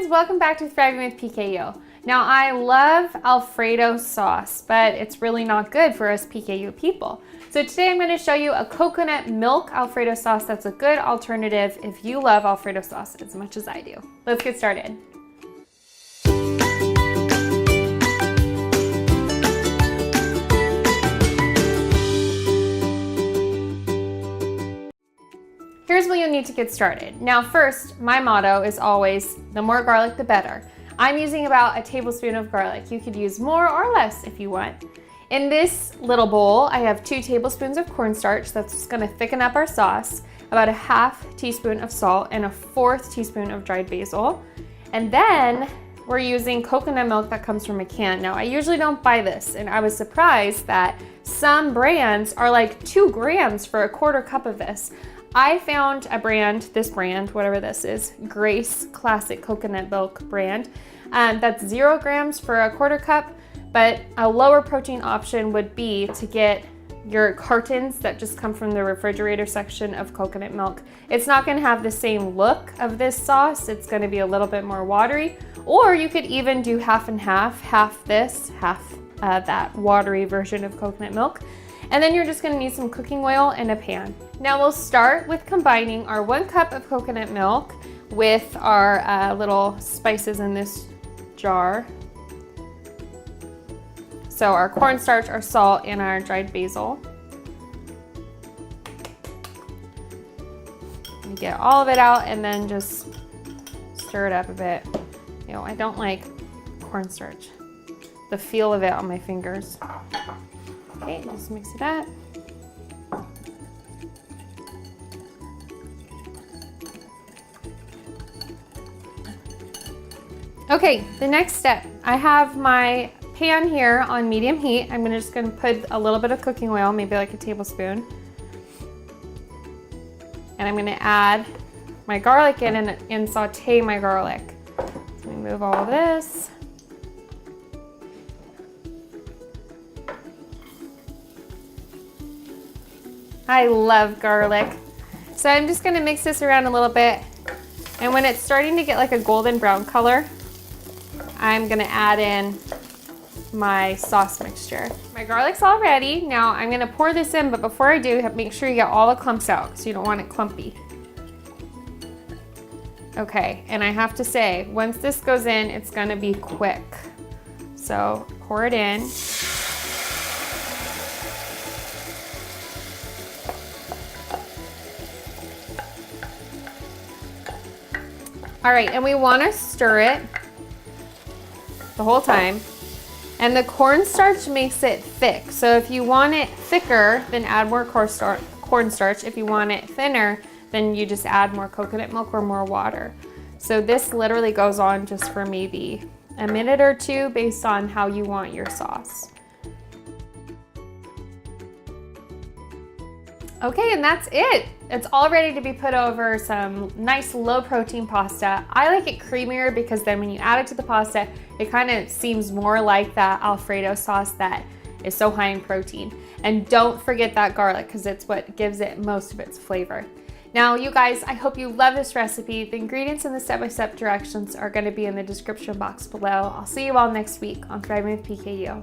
friends, welcome back to Thriving with PKU. Now I love Alfredo sauce, but it's really not good for us PKU people. So today I'm going to show you a coconut milk Alfredo sauce that's a good alternative if you love Alfredo sauce as much as I do. Let's get started. Here's what you'll need to get started. Now first, my motto is always, the more garlic the better. I'm using about a tablespoon of garlic. You could use more or less if you want. In this little bowl, I have 2 tablespoons of cornstarch. That's gonna thicken up our sauce, about a half teaspoon of salt, and a 1/4 teaspoon of dried basil. And then we're using coconut milk that comes from a can. Now I usually don't buy this, and I was surprised that some brands are like 2 grams for a 1/4 cup of this. I found a brand, this brand, whatever this is, Grace Classic Coconut Milk brand. That's 0 grams for a 1/4 cup, but a lower protein option would be to get your cartons that just come from the refrigerator section of coconut milk. It's not gonna have the same look of this sauce. It's gonna be a little bit more watery, or you could even do half and half this, half that watery version of coconut milk. And then you're just gonna need some cooking oil and a pan. Now we'll start with combining our 1 cup of coconut milk with our little spices in this jar. So our cornstarch, our salt, and our dried basil. You get all of it out and then just stir it up a bit. You know, I don't like cornstarch, the feel of it on my fingers. Okay, just mix it up. Okay, the next step. I have my pan here on medium heat. I'm just gonna put a little bit of cooking oil, maybe like a tablespoon. And I'm gonna add my garlic in and saute my garlic. So let me move all of this. I love garlic. So I'm just gonna mix this around a little bit. And when it's starting to get like a golden brown color, I'm gonna add in my sauce mixture. My garlic's all ready. Now I'm gonna pour this in, but before I do, make sure you get all the clumps out because you don't want it clumpy. Okay, and I have to say, once this goes in, it's gonna be quick. So pour it in. All right, and we wanna stir it the whole time. And the cornstarch makes it thick. So if you want it thicker, then add more cornstarch. If you want it thinner, then you just add more coconut milk or more water. So this literally goes on just for maybe a minute or 2 based on how you want your sauce. Okay, and that's it. It's all ready to be put over some nice low protein pasta. I like it creamier because then when you add it to the pasta, it kind of seems more like that Alfredo sauce that is so high in protein. And don't forget that garlic because it's what gives it most of its flavor. Now, you guys, I hope you love this recipe. The ingredients and the step-by-step directions are going to be in the description box below. I'll see you all next week on Thriving with PKU.